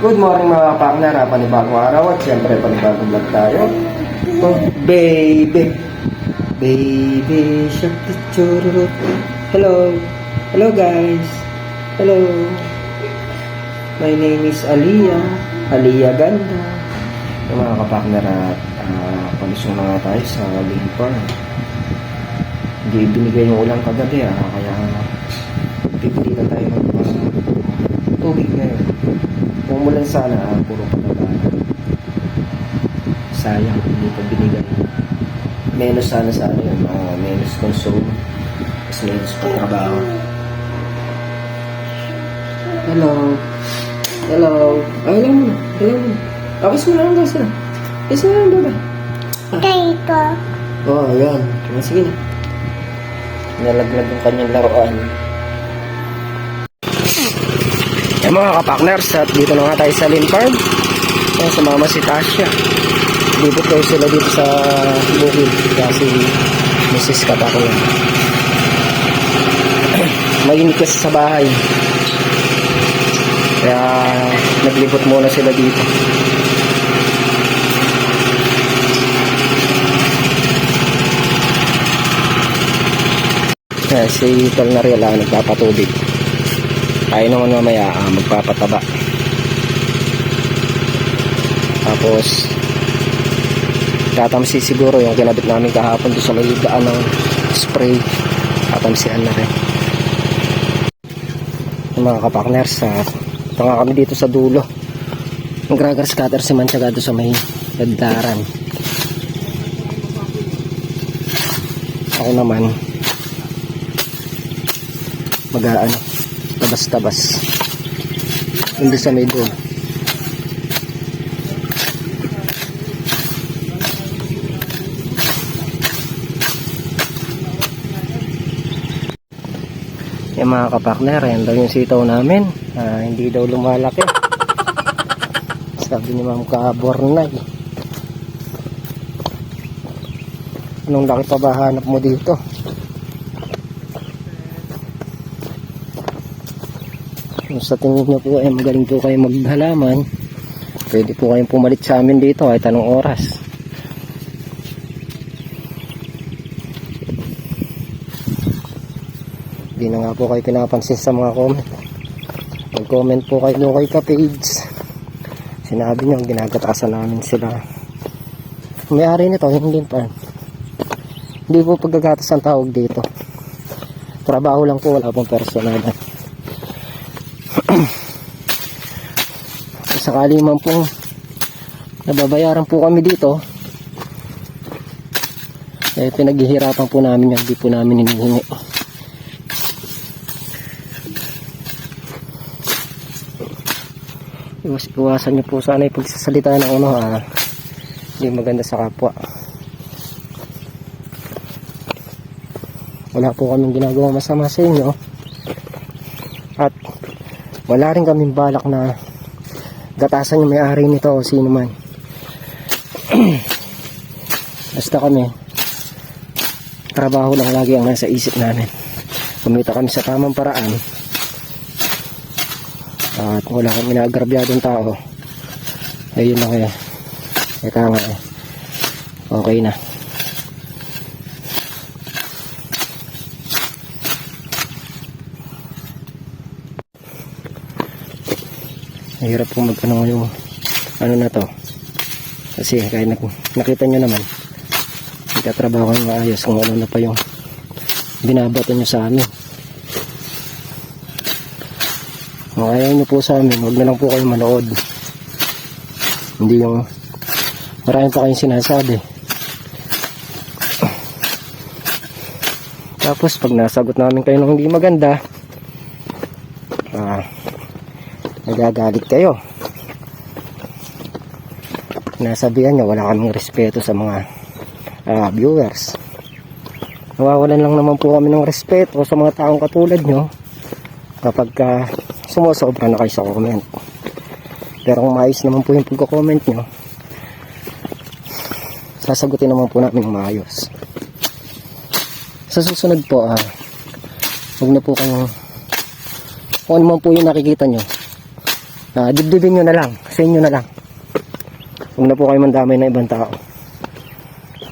Good morning mga partner, panibagong araw at siyempre panibagong vlog tayo. Oh, baby shark the churro. Hello guys. Hello. My name is Aliyah Ganda. Yung mga kapakner at palusong na nga tayo sa Lane Farm. Hindi binigay yung ulang kagabi kaya pipilitan tayo tubig ngayon. Kung umulan sana, puro patabaran. Sayang, hindi pa binigay. Menos sana yun, menos consume, mas menos pa trabaho. Hello. Ay, hello mo. Kiss mo lang, guys. Kiss mo lang, baba. Dito. Oo, ayan. Sige na. Nalaglag yung kanyang laruan. Mga kapakners, at dito na nga tayo sa Lane Farm. Sumama si Tasha. Libot kayo sila dito sa bukid kasi Mrs. Katako lang. Mainit kasi sa bahay, kaya naglibot muna sila dito. Si Tol Nariela nagpapatubig. Tayo naman mamaya magpapataba. Tapos tatamsi siguro yung kinabit namin kahapon doon sa may daan ng spray. Tatamsian na rin. Yung mga kapakners, ito nga kami dito sa dulo. Yung gragar scatter si Manchagado sa may daddaran. Ako naman tabas hindi sa may doon. Yung mga kapakner, yan daw yung sitaw namin, hindi daw lumalaki. Sabi ni Ma'am Kabornay. Anong laki pa ba hanap mo dito? Kung sa tingin nyo po ay magaling po kayo maghalaman, pwede po kayong pumalit sa amin dito kahit anong oras. Hindi na nga po kayo pinapansin sa mga comment. Mag-comment po kayo doon kay ka-page. Sinabi nyo ginagatasan namin sila. May-ari nito hindi pa. Hindi po paggagatas ang tawag dito. Trabaho lang po, wala pong personal. Sakali man pong nababayaran po kami dito, pinaghihirapan po namin yan, hindi po namin hinihingi. Iwasan nyo po sana yung pagsasalita ng hindi maganda sa kapwa. Wala po kaming ginagawa masama sa inyo, at wala rin kaming balak na gatasan yung may-ari nito o sino man. Basta kami, trabaho lang lagi ang nasa isip namin. Kumita kami sa tamang paraan at wala kami naagrabyadong tao. Ayun lang eka nga okay na. Mahirap po yung na to, kasi kaya nakita nyo naman nagtatrabaho kayo maayos kung ano na pa yung binabato nyo sa amin. Kung ayaw nyo po sa amin, huwag na lang po kayo manood. Hindi yung marami pa kayong sinasabi, tapos pag nasagot namin kayo ng hindi maganda, nagagalit kayo. Nasabihan nyo wala kaming respeto sa mga viewers. Nawawalan lang naman po kami ng respeto sa mga taong katulad nyo kapag sumusobra na kayo sa comment. Pero kung maayos naman po yung pagko-comment nyo, sasagutin naman po namin ng maayos. Sa susunod po, huwag na po kayong, kung ano man po yung nakikita nyo, Dibdibin nyo na lang. Sa inyo na lang. Huwag na po kayo mandamay ng ibang tao.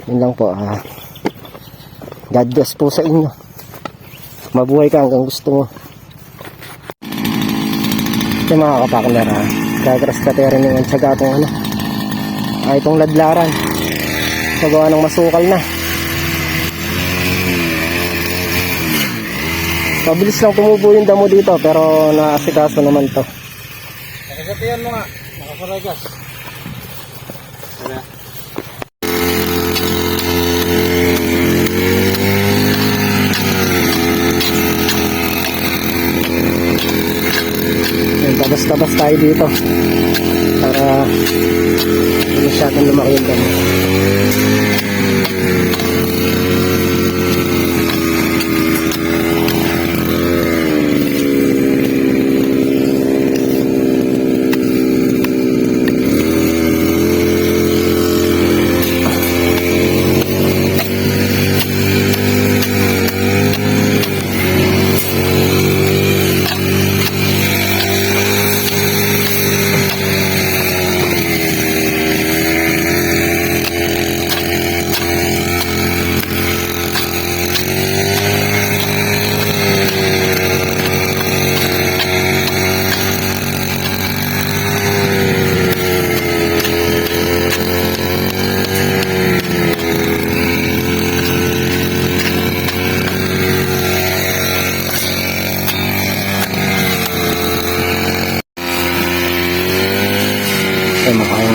Yun lang po. God bless po sa inyo. Mabuhay ka hanggang gusto mo. Ito mga kapakner, gagras ka tayo rin yung tsaga itong itong ladlaran. Nagawa ng masukal na. Mabilis lang tumubo yung damo dito, pero naasikaso naman to. Nakasatiyan mo nga, nakasaragas. Tabas-tabas tayo dito para hindi masyadong lumaki yung damo.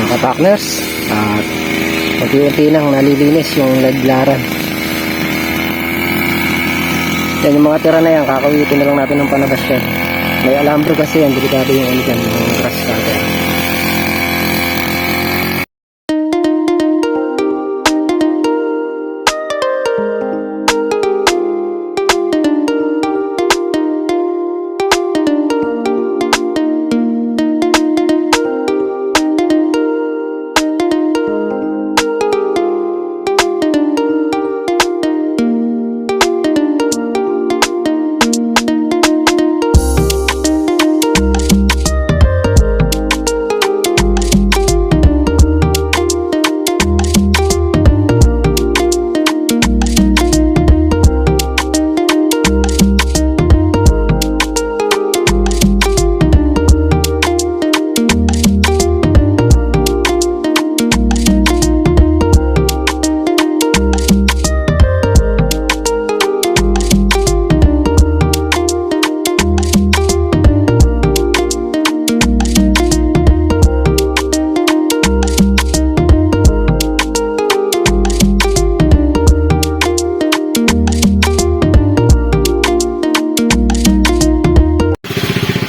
Mga partners, at unti-unti nang nalilinis yung ladlaran. Yan yung mga tira na yan, kakawitin na lang natin ng panabas yan. May alambro kasi yan, delikado yung dyan, yung grass cutter.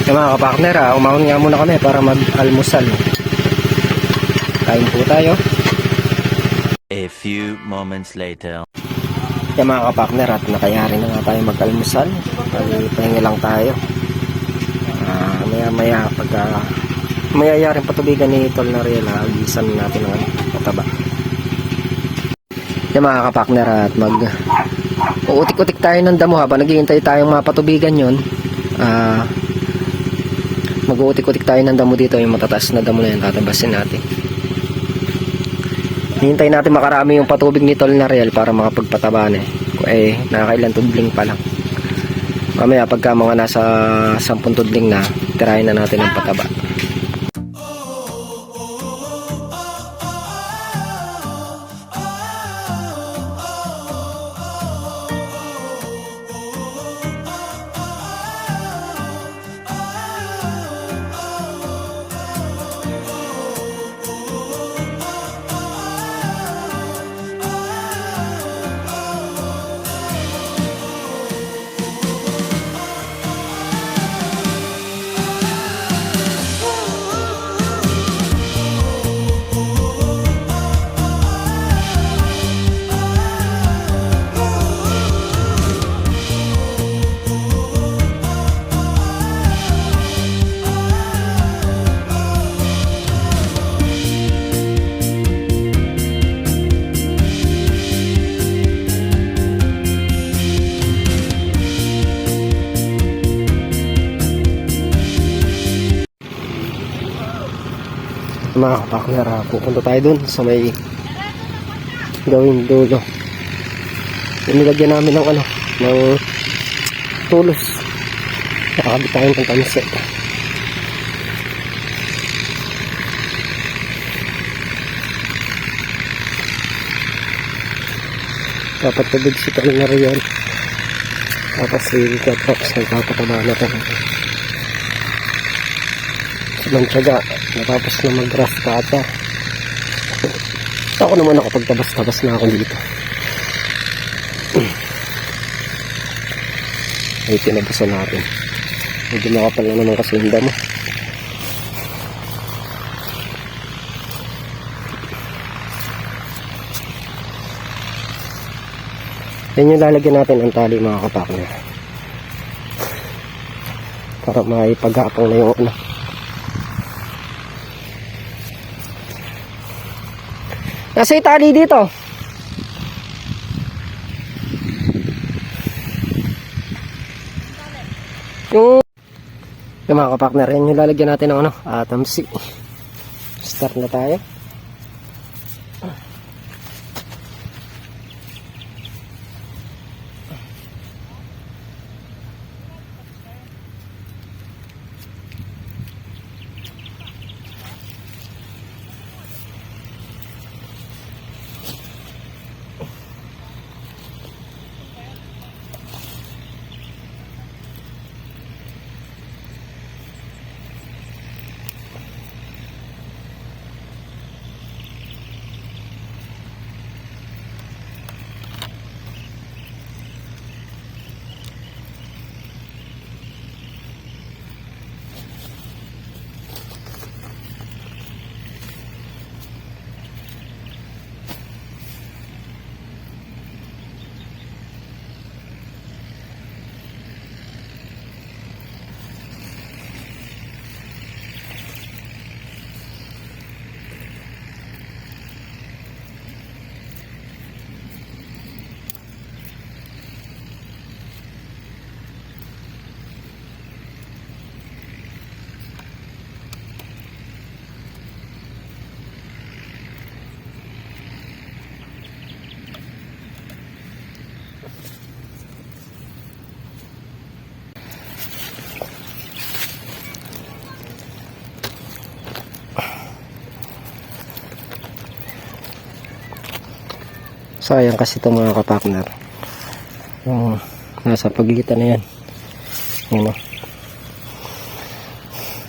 Mga kapakner, umahon nga muna kami para mag-almusal. Kain po tayo. A few moments later. Yan mga kapakner, at nakayari na nga tayo mag-almusal. Pahinga lang tayo. Maya pag mayayaring patubigan ni Tol Nariel, agisan natin ng pataba. Yan mga kapakner, at uutik-utik tayo ng damo habang naghihintay tayong mapatubigan yun. Mag-uutik-utik tayo ng damo dito, yung matataas na damo na yan, tatabasin natin. Hintay natin makarami yung patubig ni Tol Nariel para makapagpataba na nakakailan tudling pa lang. Mamaya pagka mga nasa 10 tudling na, tirahin na natin ang pataba. Mga kapakner, pupunta tayo dun sa may gawing dulo. Inilagyan namin ng ano, ng tulos. Nakakabit tayo ng tanse. Dapat tubig si na riyan. Tapos si Katrops nagpapataba na tayo. Mantsaga, natapos na mag-grass kata. Ako naman nakapagtabas-tabas na ako dito. Ay, tinabasan natin. Medyo makapal na naman kasi yung damo. Yan yung lalagyan natin ang tali, mga kapakner. Para maipagapang na yung ano. Nasa itali dito. Yung mga kapakner, yan yung lalagyan natin ng ano, tamsi. Start na tayo. Sayang kasi ito, mga kapakner. Yung nasa pagitan na yan. Yan o.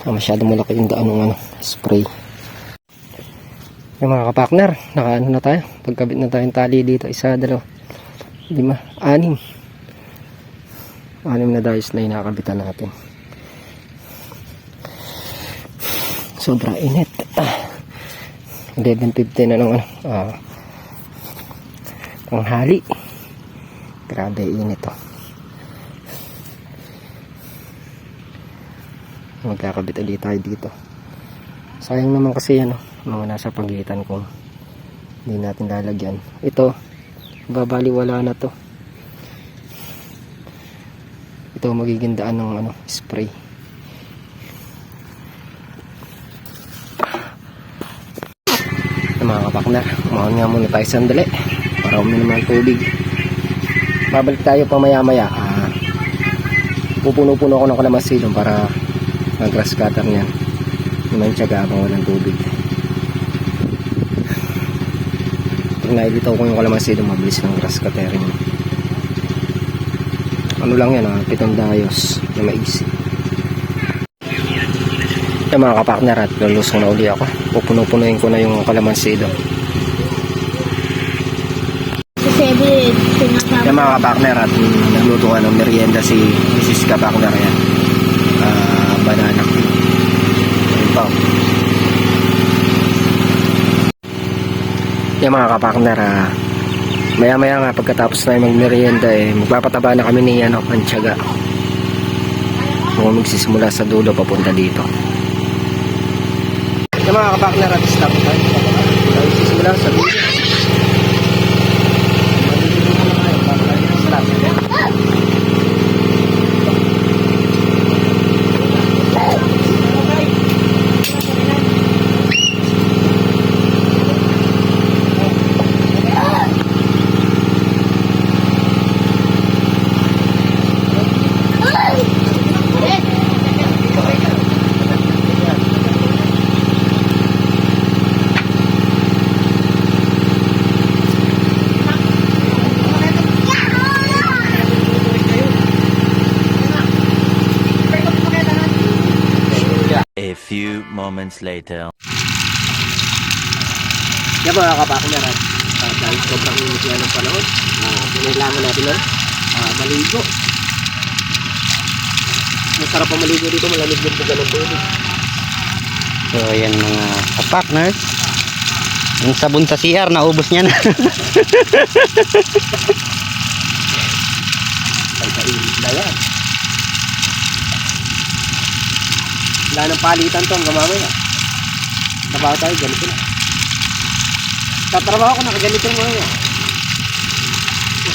Masyado malaki yung daan ng ano, spray. Yung mga kapakner, nakaano na tayo. Pagkabit na tayong tali dito. 1, 2, 5, 6. 6 na dayos na inakabitan natin. Sobra init. 11:50 na ng ano. Tanghali. Grabe init to. Magkakabit ulit tayo dito. Sayang naman kasi yan, mga nasa pagitan kung hindi natin lalagyan. Ito, babaliwala na to. Ito magiging daan ng ano, spray. Mga kapakner, umahan nga muna tayo sandali para uminom ng tubig. Babalik tayo pa maya maya. Pupuno-puno ako ng kalamansi doon para ng grass cutter niyan. Yung tiyaga habang walang tubig. Pag nailitaw ko yung kalamansi doon, mabilis ng grass cuttering. Ano lang yan, 7 dayos na maisi. Yung mga kapakner, at lulusong na uli ako. Pupuno-punuin ko na yung kalamansi doon. Yung mga kapakner, at nagluto ka ng merienda si Mrs. Kapakner yan. Banana. Ayun pa. Yung mga kapakner, maya-maya nga pagkatapos na yung magmerienda, magpapataba na kami ni Pantsaga. Kung magsisimula sa dulo papunta dito. Yung mga kapakner, at stop tayo. Magsisimula sa dulo. A few moments later. Yan mga kapakinaran, dahil sobrang init nga ng panahon, kailangan natin nun maligo. Masarap ang maligo dito, malamig yung buga ng tubig. So ayan mga kapartners, yung sabon sa CR naubos niya na. Ay, kainit na yan. Wala ng palitan to hanggang mamaya. Trabaho tayo, ganito na. Tatrabaho ko, nakaganito yung mamaya.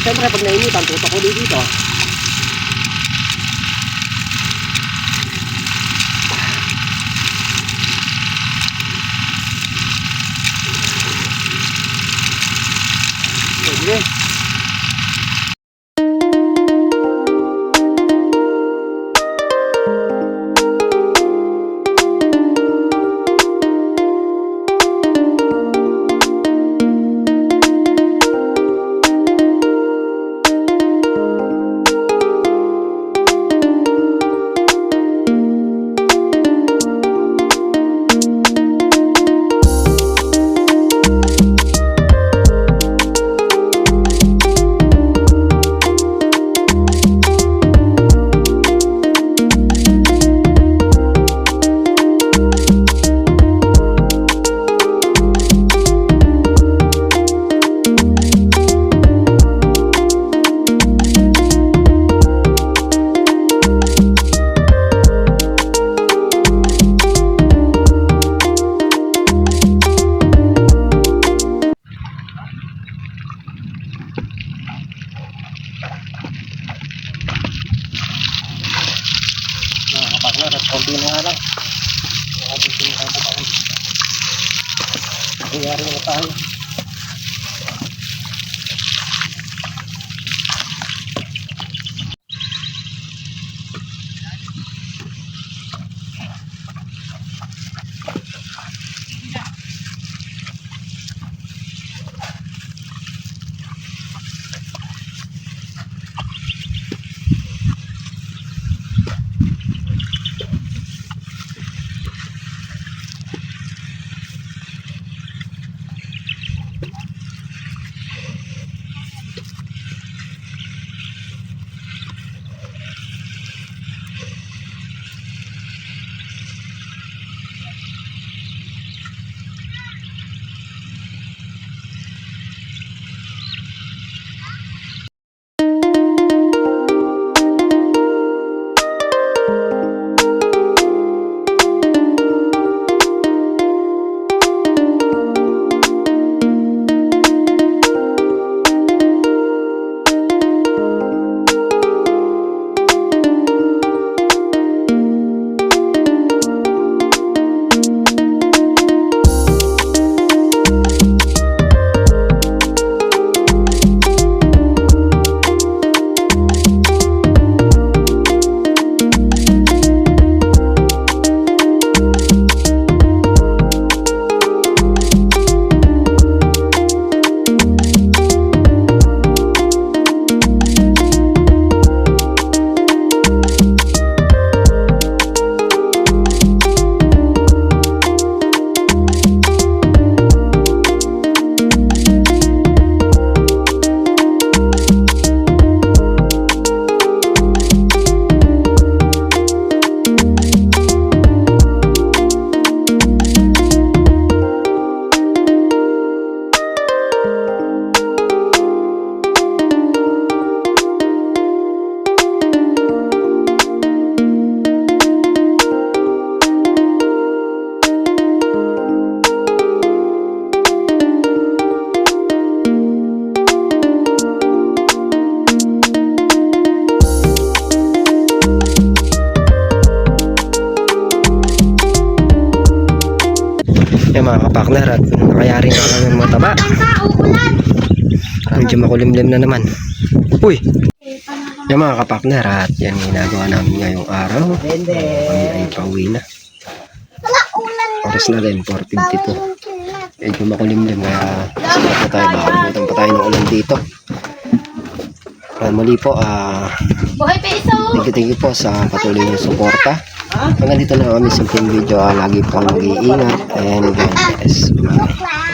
Siyempre, pag nainitan, tutok ko dito. Sige. Konti na nga lang. Nangyari na tayo. Yung mga kapakner at nakayari na kami ng mataba. Medyo makulimlim na naman. Uy! Yung mga kapakner at yan ginagawa namin ngayong araw. Kami ay pauwi na. Oras na rin, 4:52. Medyo makulimlim kaya sikat na tayo. Baka butan pa tayo ng ulan dito. Muli po, thank you po sa patuloy niyong suporta. Hanggang dito na kami sa video. Lagi pong mag-iingat and God bless. Bye.